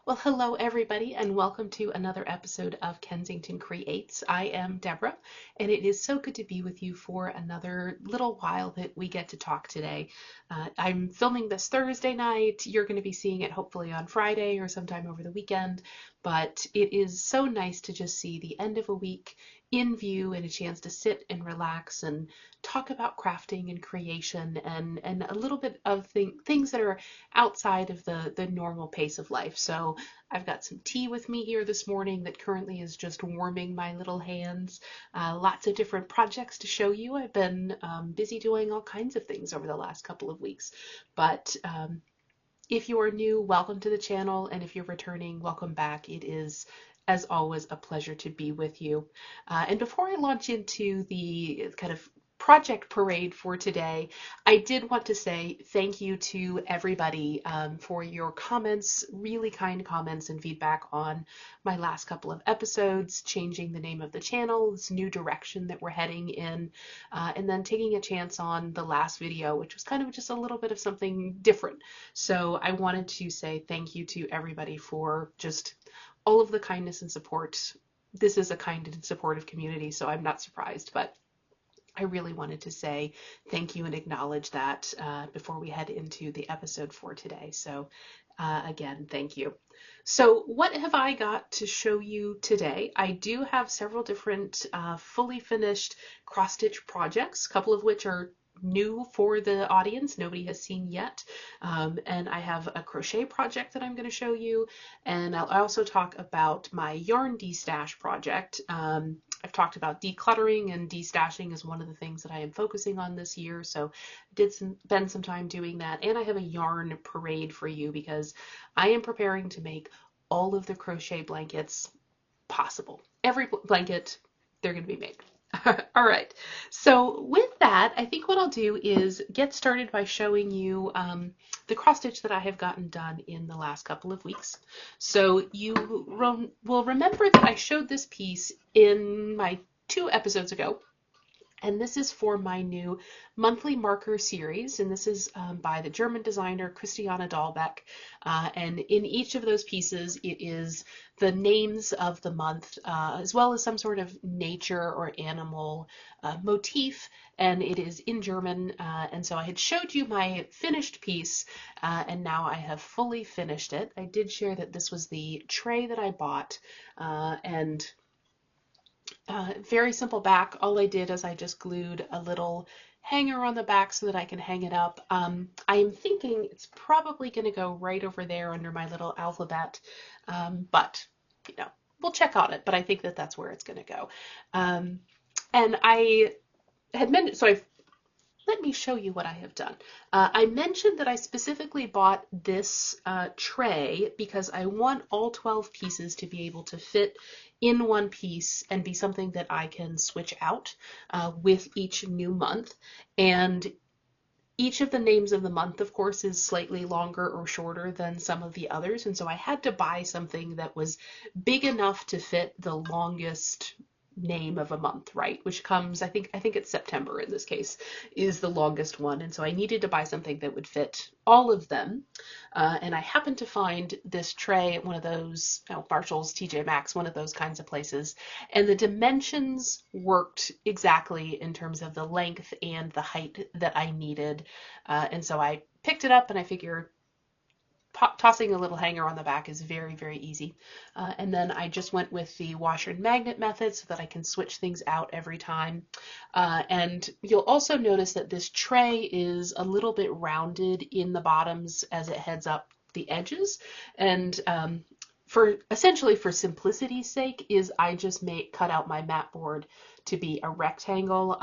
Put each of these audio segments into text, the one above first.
Well, hello everybody, and welcome to another episode of Kensington Creates. I am Deborah, and it is so good to be with you for another little while that we get to talk today. I'm filming this Thursday night. You're going to be seeing it hopefully on Friday or sometime over the weekend, but it is so nice to just see the end of a week in view and a chance to sit and relax and talk about crafting and creation and a little bit of things that are outside of the normal pace of life. So I've got some tea with me here this morning that currently is just warming my little hands. Lots of different projects to show you. I've been busy doing all kinds of things over the last couple of weeks, but if you are new, welcome to the channel, and if you're returning, welcome back. It is, as always, a pleasure to be with you. And before I launch into the kind of project parade for today, I did want to say thank you to everybody for your comments, really kind comments and feedback on my last couple of episodes, changing the name of the channel, this new direction that we're heading in, and then taking a chance on the last video, which was kind of just a little bit of something different. So I wanted to say thank you to everybody for just all of the kindness and support. This is a kind and supportive community, so I'm not surprised, but I really wanted to say thank you and acknowledge that before we head into the episode for today. So again, thank you. So what have I got to show you today? I do have several different fully finished cross-stitch projects, a couple of which are new for the audience, nobody has seen yet, and I have a crochet project that I'm going to show you, and I'll also talk about my yarn destash project. I've talked about decluttering, and destashing is one of the things that I am focusing on this year, so I spend some time doing that, and I have a yarn parade for you because I am preparing to make all of the crochet blankets possible. Every blanket, they're going to be made. All right, so with that, I think what I'll do is get started by showing you the cross stitch that I have gotten done in the last couple of weeks. So you will remember that I showed this piece in my 2 episodes ago. And this is for my new monthly marker series, and this is by the German designer Christiane Dahlbeck. And in each of those pieces, it is the names of the month, as well as some sort of nature or animal motif, and it is in German. And so I had showed you my finished piece, and now I have fully finished it. I did share that this was the tray that I bought, and very simple back. All I did is I just glued a little hanger on the back so that I can hang it up. I am thinking it's probably going to go right over there under my little alphabet, but you know, we'll check on it, but I think that that's where it's going to go. And I had mentioned, so let me show you what I have done. I mentioned that I specifically bought this tray because I want all 12 pieces to be able to fit in one piece and be something that I can switch out with each new month. And each of the names of the month, of course, is slightly longer or shorter than some of the others. And so I had to buy something that was big enough to fit the longest name of a month, right? Which comes, I think it's September in this case, is the longest one. And so I needed to buy something that would fit all of them. And I happened to find this tray at one of those, Marshall's, TJ Maxx, one of those kinds of places. And the dimensions worked exactly in terms of the length and the height that I needed. And so I picked it up and I figured tossing a little hanger on the back is very, very easy. And then I just went with the washer and magnet method so that I can switch things out every time. And you'll also notice that this tray is a little bit rounded in the bottoms as it heads up the edges. And essentially for simplicity's sake is I just cut out my mat board to be a rectangle.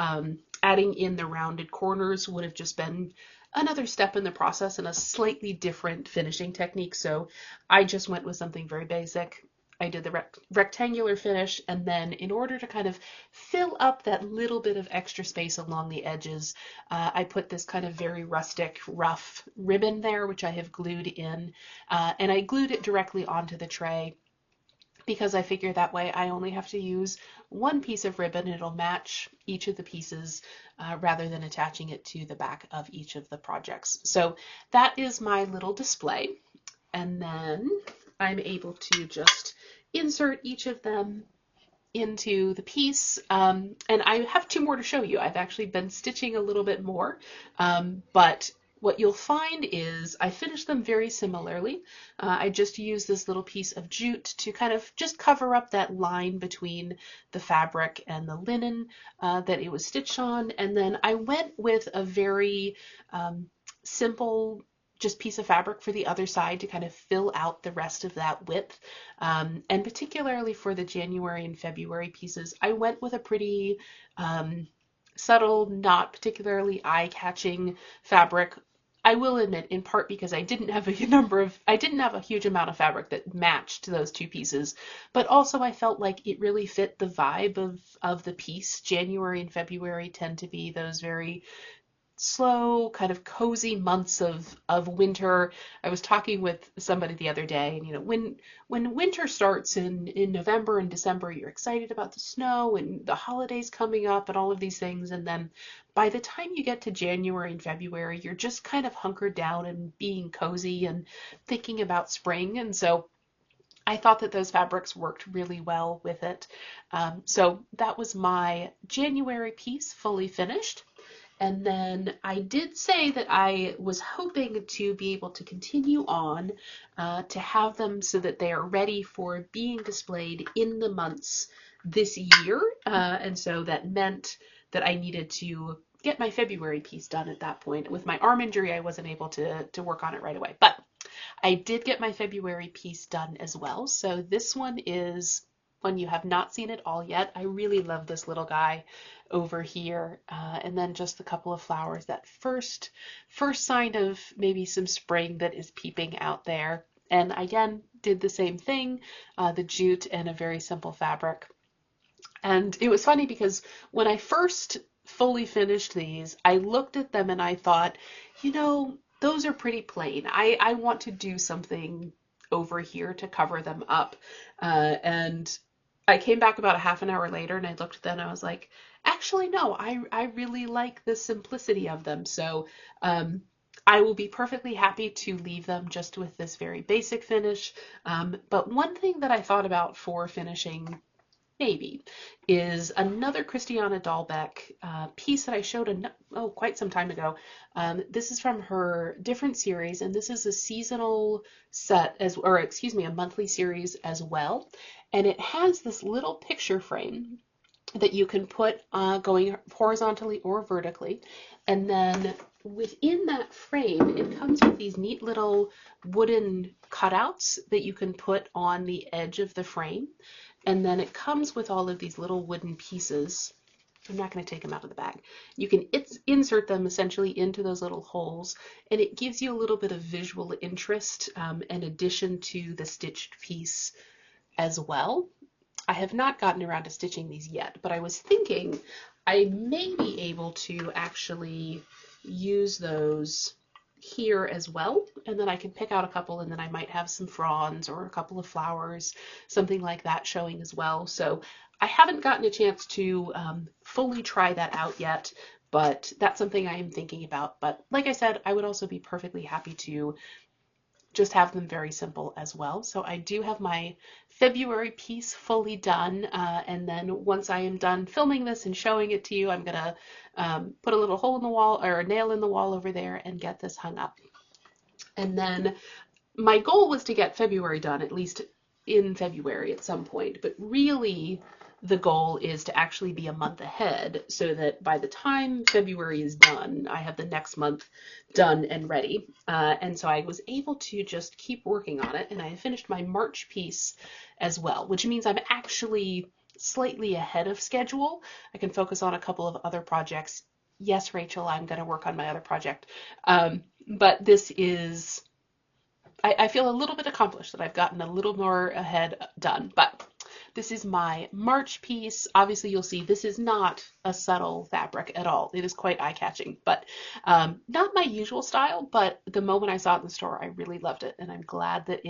Adding in the rounded corners would have just been another step in the process and a slightly different finishing technique. So I just went with something very basic. I did the rectangular finish, and then in order to kind of fill up that little bit of extra space along the edges, I put this kind of very rustic, rough ribbon there, which I have glued in, and I glued it directly onto the tray because I figure that way I only have to use one piece of ribbon. It'll match each of the pieces rather than attaching it to the back of each of the projects. So that is my little display. And then I'm able to just insert each of them into the piece, and I have two more to show you. I've actually been stitching a little bit more, but what you'll find is I finished them very similarly. I just used this little piece of jute to kind of just cover up that line between the fabric and the linen that it was stitched on, and then I went with a very simple just piece of fabric for the other side to kind of fill out the rest of that width. And particularly for the January and February pieces, I went with a pretty subtle, not particularly eye-catching fabric. I will admit, in part because I didn't have a huge amount of fabric that matched those two pieces, but also I felt like it really fit the vibe of the piece. January and February tend to be those very slow, kind of cozy months of winter. I was talking with somebody the other day, and when winter starts in November and December, you're excited about the snow and the holidays coming up and all of these things, and then by the time you get to January and February, you're just kind of hunkered down and being cozy and thinking about spring. And so I thought that those fabrics worked really well with it. So that was my January piece, fully finished. And then I did say that I was hoping to be able to continue on to have them so that they are ready for being displayed in the months this year. And so that meant that I needed to get my February piece done at that point. With my arm injury, I wasn't able to work on it right away. But I did get my February piece done as well. So this one is one you have not seen it all yet. I really love this little guy over here, and then just a couple of flowers, that first sign of maybe some spring that is peeping out there. And again, did the same thing, the jute and a very simple fabric. And it was funny because when I first fully finished these, I looked at them and I thought, those are pretty plain. I want to do something over here to cover them up. And I came back about a half an hour later and I looked at them and I was like, actually, no, I really like the simplicity of them. So I will be perfectly happy to leave them just with this very basic finish. But one thing that I thought about for finishing maybe is another Christiane Dahlbeck piece that I showed quite some time ago. This is from her different series, and this is a seasonal set a monthly series as well. And it has this little picture frame that you can put going horizontally or vertically. And then within that frame, it comes with these neat little wooden cutouts that you can put on the edge of the frame. And then it comes with all of these little wooden pieces. I'm not going to take them out of the bag. You can insert them essentially into those little holes, and it gives you a little bit of visual interest in addition to the stitched piece as well. I have not gotten around to stitching these yet, but I was thinking I may be able to actually use those here as well, and then I can pick out a couple, and then I might have some fronds or a couple of flowers, something like that showing as well. So I haven't gotten a chance to fully try that out yet, but that's something I am thinking about. But like I said, I would also be perfectly happy to just have them very simple as well. So I do have my February piece fully done, and then once I am done filming this and showing it to you, I'm gonna put a little hole in the wall or a nail in the wall over there and get this hung up. And then my goal was to get February done, at least in February at some point, but really the goal is to actually be a month ahead so that by the time February is done, I have the next month done and ready. And so I was able to just keep working on it, and I finished my March piece as well, which means I'm actually slightly ahead of schedule. I can focus on a couple of other projects. Yes, Rachel, I'm going to work on my other project. But this is, I feel a little bit accomplished that I've gotten a little more ahead done, but this is my March piece. Obviously, you'll see this is not a subtle fabric at all. It is quite eye-catching, but not my usual style, but the moment I saw it in the store, I really loved it, and I'm glad that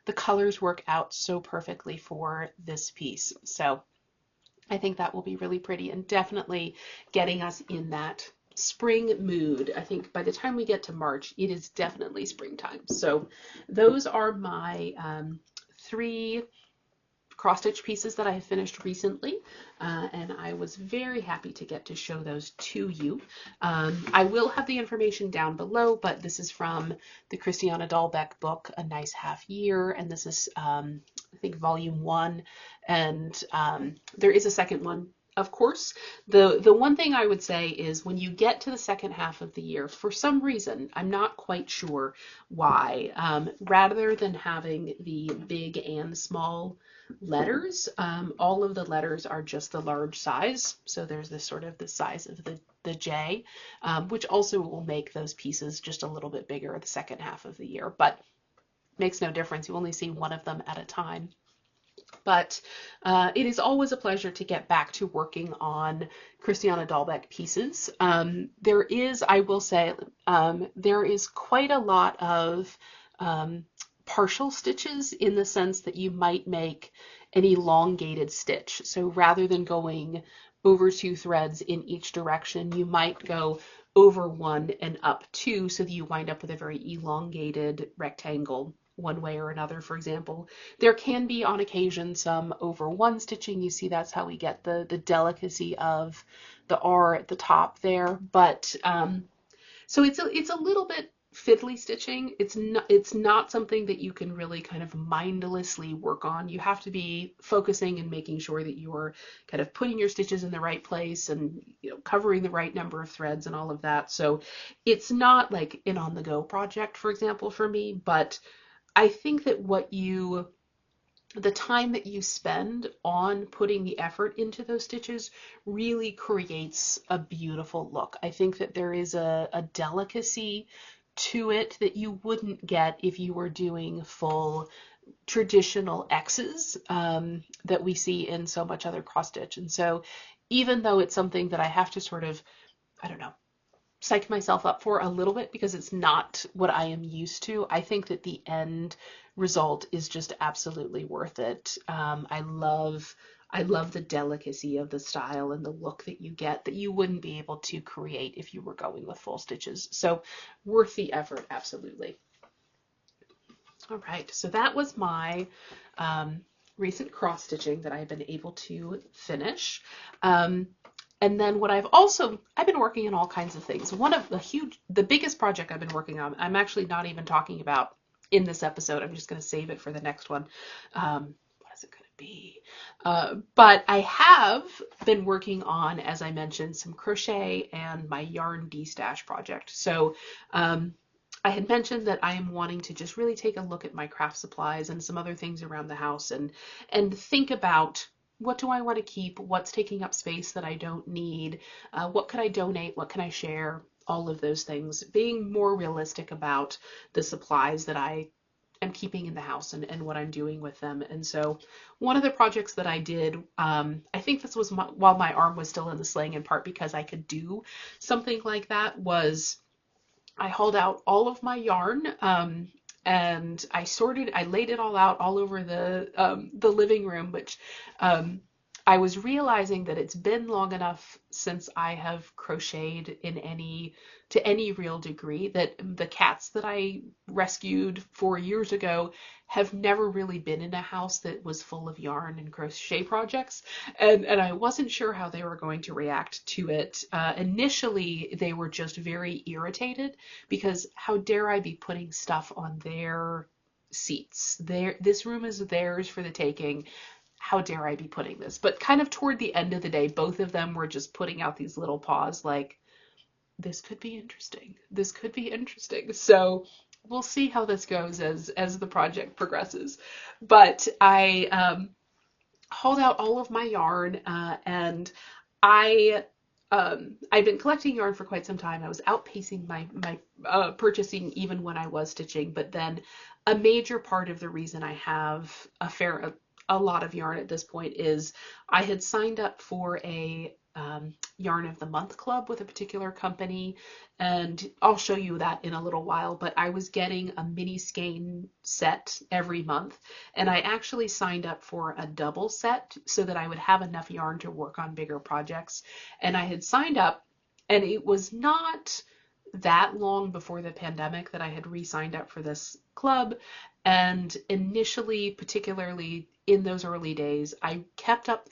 the colors work out so perfectly for this piece. So I think that will be really pretty and definitely getting us in that spring mood. I think by the time we get to March, it is definitely springtime. So those are my 3 cross stitch pieces that I have finished recently, and I was very happy to get to show those to you. I will have the information down below, but this is from the Christiane Dahlbeck book, A Nice Half Year, and this is I think volume 1, and there is a second one. Of course, the one thing I would say is when you get to the second half of the year, for some reason, I'm not quite sure why, rather than having the big and small letters, all of the letters are just the large size. So there's this sort of the size of the J, which also will make those pieces just a little bit bigger the second half of the year, but makes no difference. You only see one of them at a time. But it is always a pleasure to get back to working on Christiane Dahlbeck pieces. There is, I will say, there is quite a lot of partial stitches in the sense that you might make an elongated stitch. So rather than going over 2 threads in each direction, you might go over 1 and up 2 so that you wind up with a very elongated rectangle one way or another, for example. There can be on occasion some over 1 stitching. You see that's how we get the delicacy of the R at the top there. But so it's a little bit fiddly stitching. It's not something that you can really kind of mindlessly work on. You have to be focusing and making sure that you're kind of putting your stitches in the right place and, you know, covering the right number of threads and all of that. So it's not like an on-the-go project, for example, for me, but I think that the time that you spend on putting the effort into those stitches really creates a beautiful look. I think that there is a delicacy to it that you wouldn't get if you were doing full traditional X's that we see in so much other cross stitch. And so even though it's something that I have to sort of, I don't know, psych myself up for a little bit because it's not what I am used to, I think that the end result is just absolutely worth it. I love the delicacy of the style and the look that you get that you wouldn't be able to create if you were going with full stitches. So worth the effort, absolutely. All right, so that was my recent cross stitching that I've been able to finish. And then what I've been working on all kinds of things. One of the biggest project I've been working on, I'm actually not even talking about in this episode. I'm just going to save it for the next one. What is it going to be? But I have been working on, as I mentioned, some crochet and my yarn destash project. So I had mentioned that I am wanting to just really take a look at my craft supplies and some other things around the house and think about, what do I want to keep? What's taking up space that I don't need? What could I donate? What can I share? All of those things. Being more realistic about the supplies that I am keeping in the house and what I'm doing with them. And so one of the projects that I did, I think this was while my arm was still in the sling, in part because I could do something like that, was I hauled out all of my yarn and I laid it all out all over the living room, which I was realizing that it's been long enough since I have crocheted to any real degree that the cats that I rescued 4 years ago have never really been in a house that was full of yarn and crochet projects, and I wasn't sure how they were going to react to it. Initially, they were just very irritated because how dare I be putting stuff on their seats? This room is theirs for the taking. How dare I be putting this? But kind of toward the end of the day, both of them were just putting out these little paws like, this could be interesting. This could be interesting. So we'll see how this goes as the project progresses. But I hauled out all of my yarn and I've been collecting yarn for quite some time. I was outpacing my purchasing even when I was stitching, but then a major part of the reason I have a lot of yarn at this point is I had signed up for a Yarn of the Month club with a particular company, and I'll show you that in a little while, but I was getting a mini skein set every month, and I actually signed up for a double set so that I would have enough yarn to work on bigger projects. And I had signed up, And it was not that long before the pandemic that I had re-signed up for this club. And initially, particularly in those early days, I kept up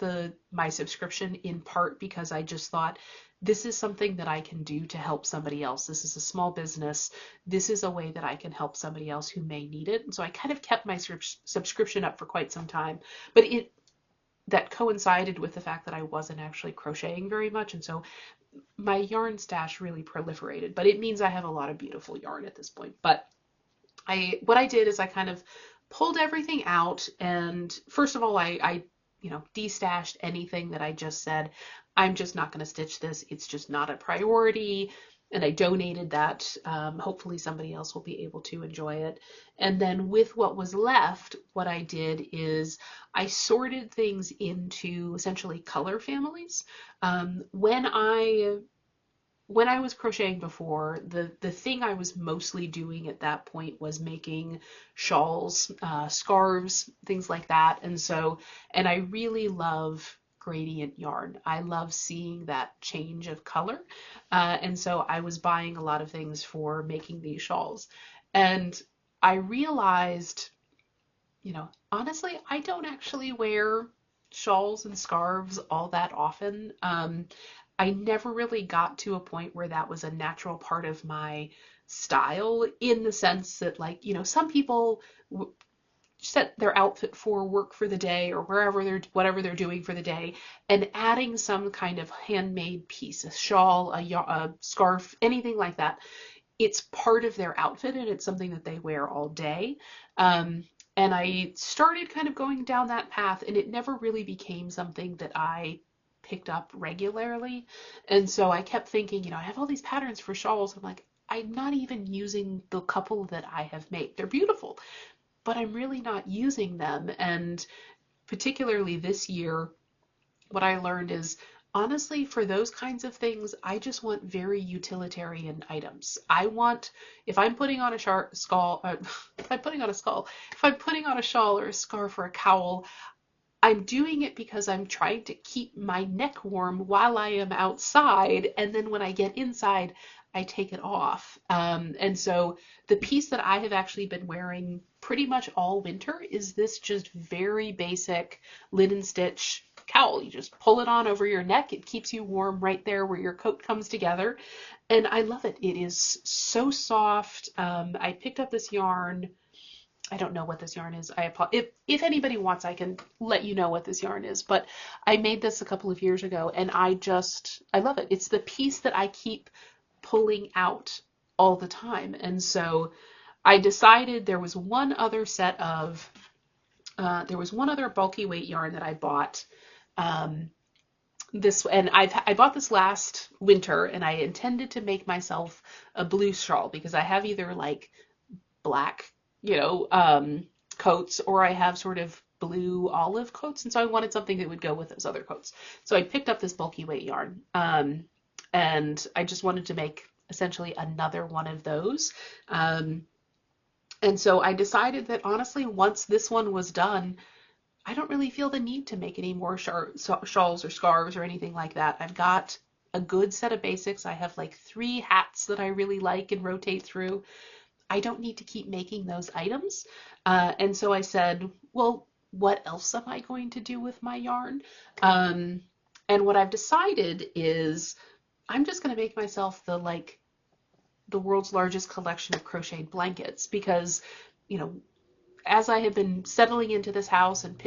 my subscription in part because I just thought, this is something that I can do to help somebody else. This is a small business. This is a way that I can help somebody else who may need it. And so I kind of kept my subscription up for quite some time. But that coincided with the fact that I wasn't actually crocheting very much. And so my yarn stash really proliferated. But it means I have a lot of beautiful yarn at this point. But what I did is I kind of pulled everything out, and first of all, I destashed anything that I just said, I'm just not going to stitch this. It's just not a priority. And I donated that. Hopefully somebody else will be able to enjoy it. And then with what was left, what I did is I sorted things into essentially color families. When I was crocheting before, the thing I was mostly doing at that point was making shawls, scarves, things like that. And I really love gradient yarn. I love seeing that change of color. And so I was buying a lot of things for making these shawls. And I realized, honestly, I don't actually wear shawls and scarves all that often. I never really got to a point where that was a natural part of my style, in the sense that, like, some people set their outfit for work for the day or whatever they're doing for the day, and adding some kind of handmade piece, a shawl, a scarf, anything like that, it's part of their outfit and it's something that they wear all day. And I started kind of going down that path, and it never really became something that I picked up regularly. And so I kept thinking, I have all these patterns for shawls. I'm like, I'm not even using the couple that I have made. They're beautiful, but I'm really not using them. And particularly this year, what I learned is, honestly, for those kinds of things, I just want very utilitarian items. If I'm putting on a shawl or a scarf or a cowl, I'm doing it because I'm trying to keep my neck warm while I am outside, and then when I get inside, I take it off. And so the piece that I have actually been wearing pretty much all winter is this just very basic linen stitch cowl. You just pull it on over your neck. It keeps you warm right there where your coat comes together. And I love it. It is so soft. I picked up this yarn. I don't know what this yarn is. If anybody wants, I can let you know what this yarn is. But I made this a couple of years ago, and I love it. It's the piece that I keep pulling out all the time. And so I decided there was one other bulky weight yarn that I bought. I bought this last winter, and I intended to make myself a blue shawl because I have either like black coats, or I have sort of blue olive coats, and so I wanted something that would go with those other coats. So I picked up this bulky weight yarn, and I just wanted to make essentially another one of those. And so I decided that, honestly, once this one was done, I don't really feel the need to make any more shawls or scarves or anything like that. I've got a good set of basics. I have like 3 hats that I really like and rotate through. I don't need to keep making those items. And so I said, well, what else am I going to do with my yarn? And what I've decided is I'm just going to make myself the world's largest collection of crocheted blankets, because, as I have been settling into this house and,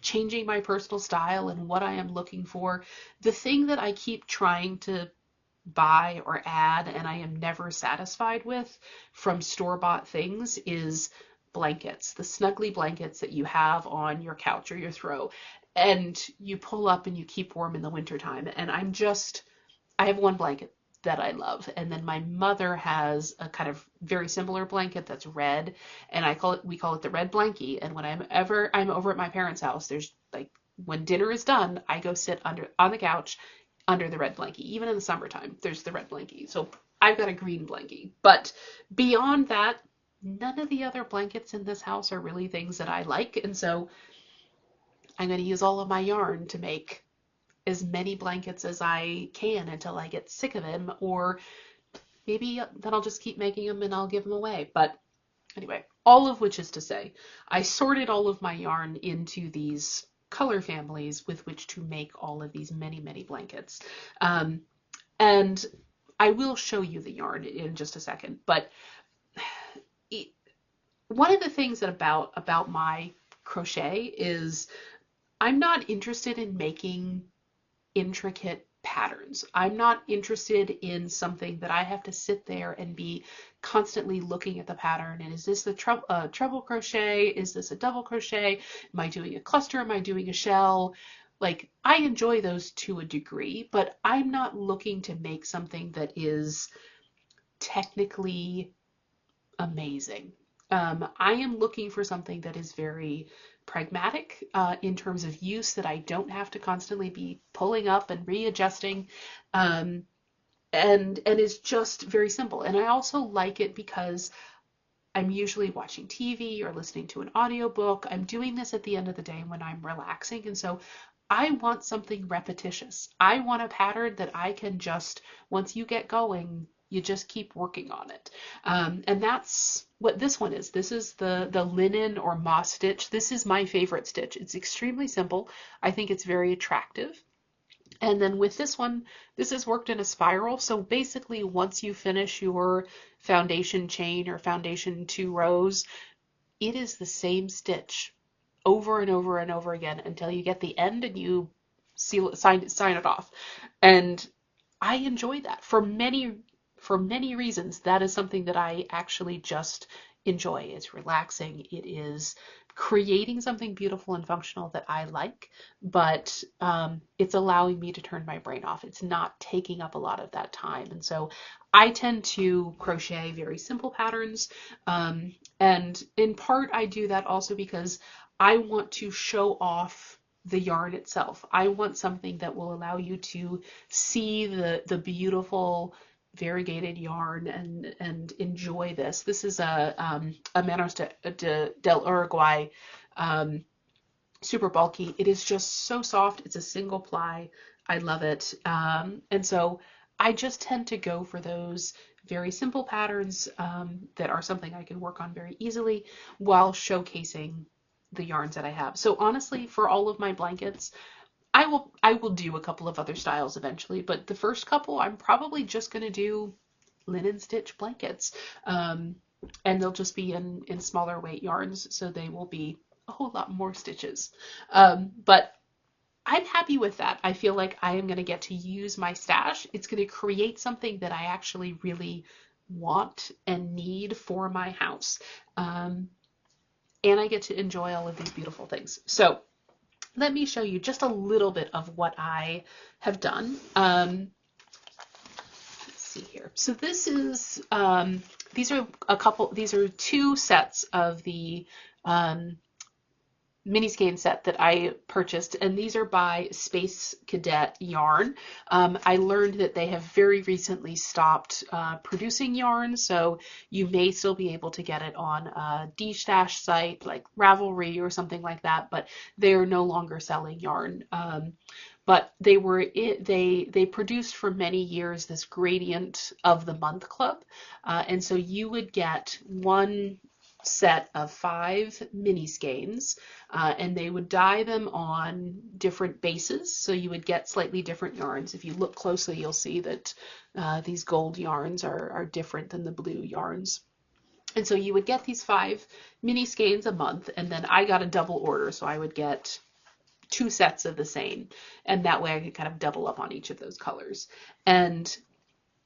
changing my personal style and what I am looking for, the thing that I keep trying to buy or add and I am never satisfied with from store-bought things is blankets, the snuggly blankets that you have on your couch or your throw, and you pull up and you keep warm in the wintertime. And I have one blanket that I love, and then my mother has a kind of very similar blanket that's red, and we call it the red blankie. And when I'm over at my parents' house, there's when dinner is done, I go sit on the couch under the red blankie. Even in the summertime, there's the red blankie. So I've got a green blankie. But beyond that, none of the other blankets in this house are really things that I like. And so I'm going to use all of my yarn to make as many blankets as I can until I get sick of them, or maybe then I'll just keep making them and I'll give them away. But anyway, all of which is to say, I sorted all of my yarn into these color families with which to make all of these many, many blankets. And I will show you the yarn in just a second, but one of the things that about my crochet is I'm not interested in making intricate patterns. I'm not interested in something that I have to sit there and be constantly looking at the pattern. And is this the treble crochet? Is this a double crochet? Am I doing a cluster? Am I doing a shell? Like, I enjoy those to a degree, but I'm not looking to make something that is technically amazing. I am looking for something that is very pragmatic in terms of use, that I don't have to constantly be pulling up and readjusting, and is just very simple. And I also like it because I'm usually watching TV or listening to an audiobook. I'm doing this at the end of the day when I'm relaxing, and so I want something repetitious. I want a pattern that I can just, once you get going, you just keep working on it. And that's what this one is. This is the linen or moss stitch. This is my favorite stitch. It's extremely simple. I think it's very attractive. And then with this one, this is worked in a spiral. So basically, once you finish your foundation chain or foundation 2 rows, it is the same stitch over and over and over again until you get the end and you sign it off. And I enjoy that for many reasons. That is something that I actually just enjoy. It's relaxing. It is creating something beautiful and functional that I like, but it's allowing me to turn my brain off. It's not taking up a lot of that time. And so I tend to crochet very simple patterns. And in part, I do that also because I want to show off the yarn itself. I want something that will allow you to see the beautiful variegated yarn and enjoy this. This is a Manos del Uruguay, super bulky. It is just so soft. It's a single ply. I love it. And so I just tend to go for those very simple patterns that are something I can work on very easily while showcasing the yarns that I have. So honestly, for all of my blankets, I will do a couple of other styles eventually, but the first couple I'm probably just going to do linen stitch blankets, and they'll just be in smaller weight yarns, so they will be a whole lot more stitches. But I'm happy with that. I feel like I am going to get to use my stash. It's going to create something that I actually really want and need for my house. And I get to enjoy all of these beautiful things. So let me show you just a little bit of what I have done. Let's see here. So this is, these are 2 sets of the mini skein set that I purchased, and these are by Space Cadet Yarn. I learned that they have very recently stopped producing yarn, so you may still be able to get it on a Destash site like Ravelry or something like that, but they are no longer selling yarn. But they produced for many years this Gradient of the Month Club, and so you would get one set of 5 mini skeins, and they would dye them on different bases, so you would get slightly different yarns. If you look closely, you'll see that these gold yarns are different than the blue yarns. And so you would get these 5 mini skeins a month, and then I got a double order, so I would get 2 sets of the same, and that way I could kind of double up on each of those colors. And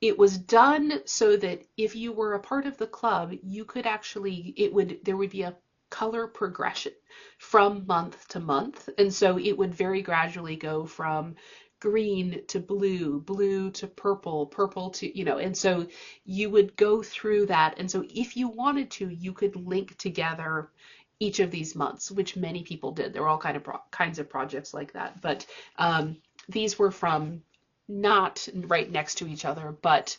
it was done so that if you were a part of the club, you could actually, there would be a color progression from month to month. And so it would very gradually go from green to blue, blue to purple, purple to, and so you would go through that. And so if you wanted to, you could link together each of these months, which many people did. There were all kinds of projects like that. But these were from not right next to each other, but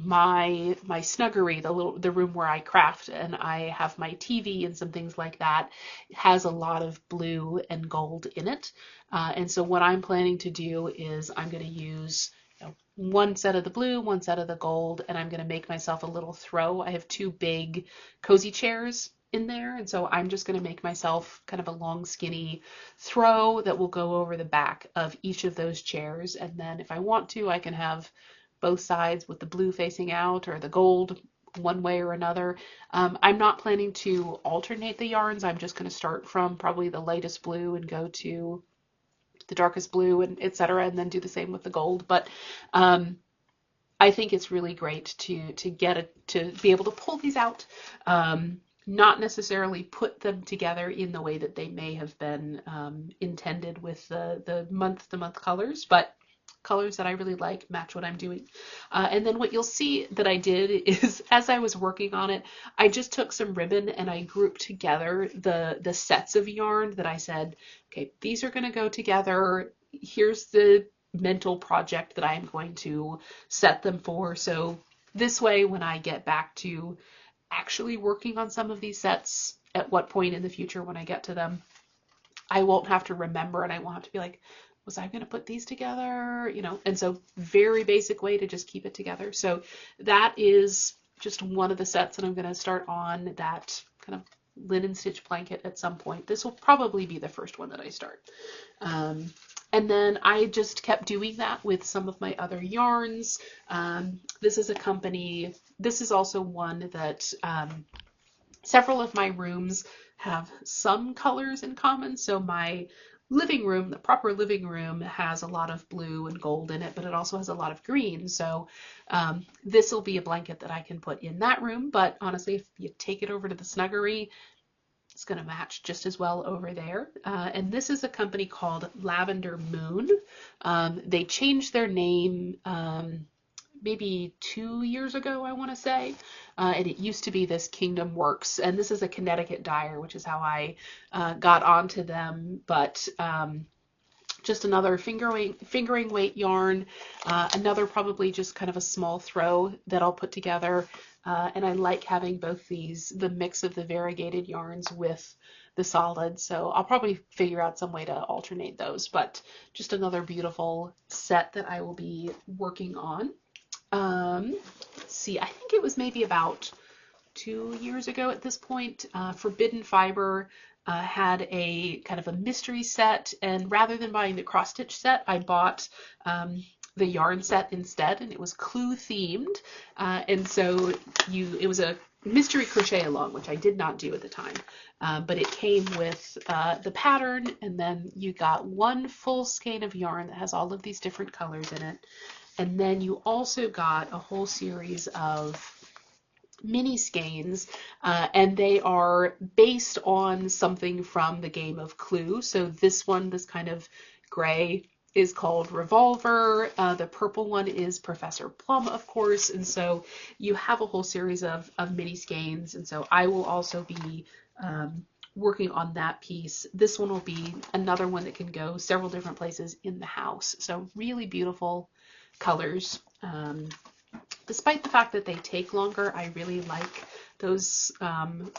my snuggery, the room where I craft and I have my TV and some things like that, has a lot of blue and gold in it. And so what I'm planning to do is I'm going to use, you know, one set of the blue, one set of the gold, and I'm going to make myself a little throw. I have two big cozy chairs in there, and so I'm just going to make myself kind of a long skinny throw that will go over the back of each of those chairs. And then if I want to, I can have both sides with the blue facing out or the gold one way or another. I'm not planning to alternate the yarns. I'm just going to start from probably the lightest blue and go to the darkest blue and etc. and then do the same with the gold. But I think it's really great to get it, to be able to pull these out. Not necessarily put them together in the way that they may have been intended with the month-to-month colors, but colors that I really like match what I'm doing. And then what you'll see that I did is, as I was working on it, I just took some ribbon and I grouped together the sets of yarn that I said, okay, these are going to go together. Here's the mental project that I am going to set them for. So this way, when I get back to actually working on some of these sets at what point in the future when I get to them, I won't have to remember and I won't have to be like, was I going to put these together? You know, and so very basic way to just keep it together. So that is just one of the sets that I'm going to start on, that kind of linen stitch blanket at some point. This will probably be the first one that I start. And then I just kept doing that with some of my other yarns. This is a company, this is also one that several of my rooms have some colors in common. So my living room, the proper living room, has a lot of blue and gold in it, but it also has a lot of green. So this will be a blanket that I can put in that room. But honestly, if you take it over to the snuggery, it's going to match just as well over there. And this is a company called Lavender Moon. They changed their name maybe 2 years ago, I want to say. And it used to be this Kingdom Works. And this is a Connecticut dyer, which is how I got onto them. But just another fingering weight yarn, another probably just kind of a small throw that I'll put together. And I like having both these, the mix of the variegated yarns with the solid. So I'll probably figure out some way to alternate those, but just another beautiful set that I will be working on. Let's see, I think it was maybe about 2 years ago at this point, Forbidden Fiber had a kind of a mystery set, and rather than buying the cross stitch set, I bought the yarn set instead, and it was Clue themed, and so it was a mystery crochet along, which I did not do at the time, but it came with the pattern, and then you got one full skein of yarn that has all of these different colors in it, and then you also got a whole series of mini skeins, and they are based on something from the game of Clue. So this one, this kind of gray, is called Revolver. The purple one is Professor Plum, of course, and so you have a whole series of mini skeins, and so I will also be working on that piece. This one will be another one that can go several different places in the house. So really beautiful colors. Despite the fact that they take longer, I really like those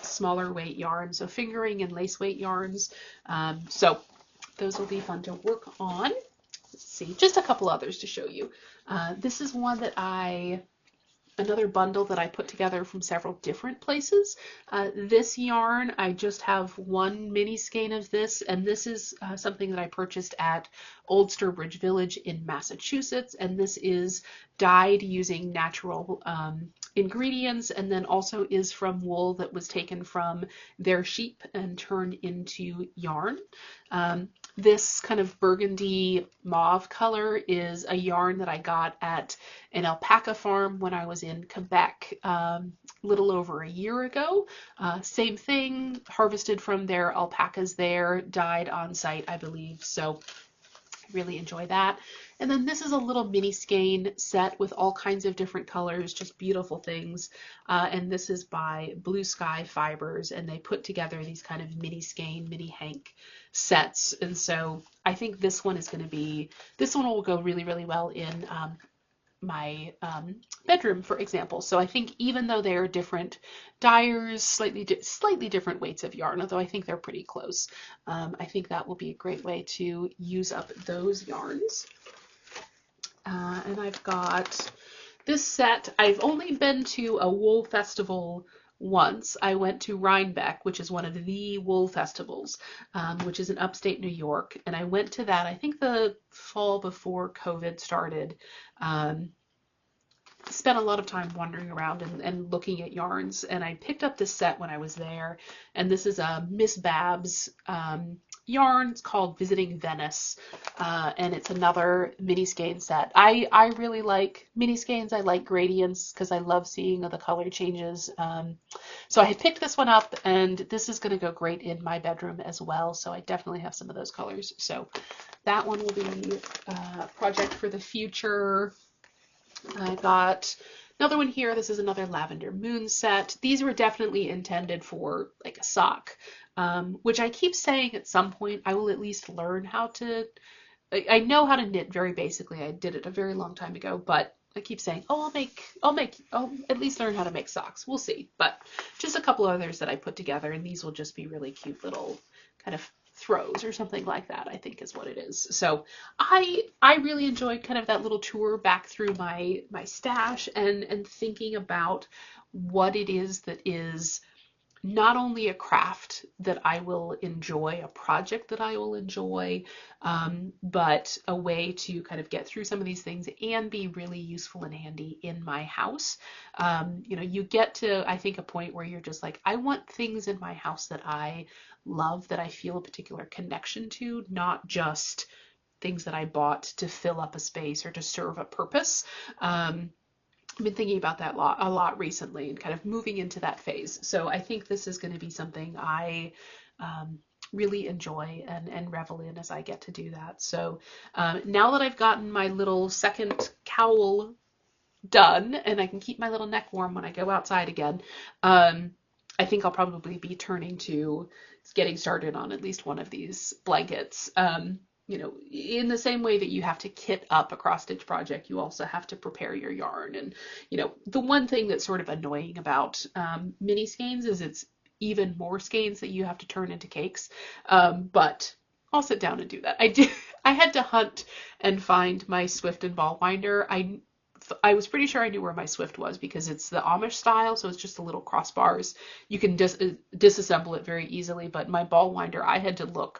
smaller weight yarns, so fingering and lace weight yarns. So those will be fun to work on. Let's see, just a couple others to show you. This is one that another bundle that I put together from several different places. This yarn, I just have one mini skein of this, and this is something that I purchased at Old Sturbridge Village in Massachusetts, and this is dyed using natural ingredients, and then also is from wool that was taken from their sheep and turned into yarn. This kind of burgundy mauve color is a yarn that I got at an alpaca farm when I was in Quebec a little over a year ago. Same thing, harvested from their alpacas there, dyed on site, I believe. So I really enjoy that. And then this is a little mini skein set with all kinds of different colors, just beautiful things. And this is by Blue Sky Fibers, and they put together these kind of mini skein, mini hank sets. And so I think this one is going to be, this one will go really, really well in my bedroom, for example. So I think even though they are different dyers, slightly different weights of yarn, although I think they're pretty close, I think that will be a great way to use up those yarns. And I've got this set. I've only been to a wool festival once. I went to Rhinebeck, which is one of the wool festivals, which is in upstate New York. And I went to that, I think the fall before COVID started. Spent a lot of time wandering around and looking at yarns. And I picked up this set when I was there. And this is a Miss Babs yarn. It's called Visiting Venice, and it's another mini skein set. I really like mini skeins. I like gradients because I love seeing the color changes. So I had picked this one up, and this is going to go great in my bedroom as well. So I definitely have some of those colors. So that one will be a project for the future. I got another one here. This is another Lavender Moon set. These were definitely intended for like a sock, which I keep saying at some point I will at least learn how to. I know how to knit very basically. I did it a very long time ago, but I keep saying, oh, I'll at least learn how to make socks. We'll see. But just a couple others that I put together, and these will just be really cute little kind of throws or something like that, I think is what it is. So I really enjoyed kind of that little tour back through my stash and thinking about what it is that is not only a craft that I will enjoy, a project that I will enjoy, but a way to kind of get through some of these things and be really useful and handy in my house. You know, you get to, I think, a point where you're just like, I want things in my house that I love, that I feel a particular connection to, not just things that I bought to fill up a space or to serve a purpose. I've been thinking about that a lot recently and kind of moving into that phase. So I think this is going to be something I really enjoy and revel in as I get to do that. So now that I've gotten my little second cowl done and I can keep my little neck warm when I go outside again, I think I'll probably be turning to getting started on at least one of these blankets. You know, in the same way that you have to kit up a cross stitch project, you also have to prepare your yarn. And, you know, the one thing that's sort of annoying about mini skeins is it's even more skeins that you have to turn into cakes. But I'll sit down and do that. I had to hunt and find my Swift and ball winder. I was pretty sure I knew where my Swift was because it's the Amish style, so it's just the little crossbars. You can disassemble it very easily, but my ball winder, I had to look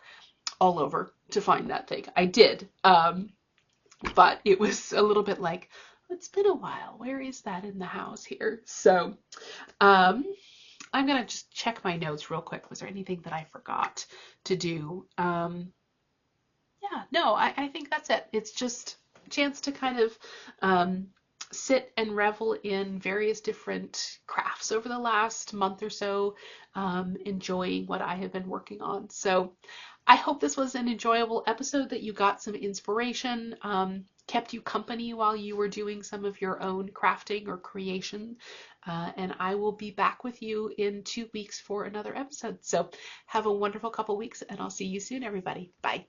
all over to find that thing. I did, but it was a little bit like, it's been a while. Where is that in the house here? So I'm going to just check my notes real quick. Was there anything that I forgot to do? Yeah, no, I think that's it. It's just a chance to kind of sit and revel in various different crafts over the last month or so, enjoying what I have been working on. So I hope this was an enjoyable episode, that you got some inspiration, kept you company while you were doing some of your own crafting or creation. And I will be back with you in 2 weeks for another episode. So have a wonderful couple weeks, and I'll see you soon, everybody. Bye.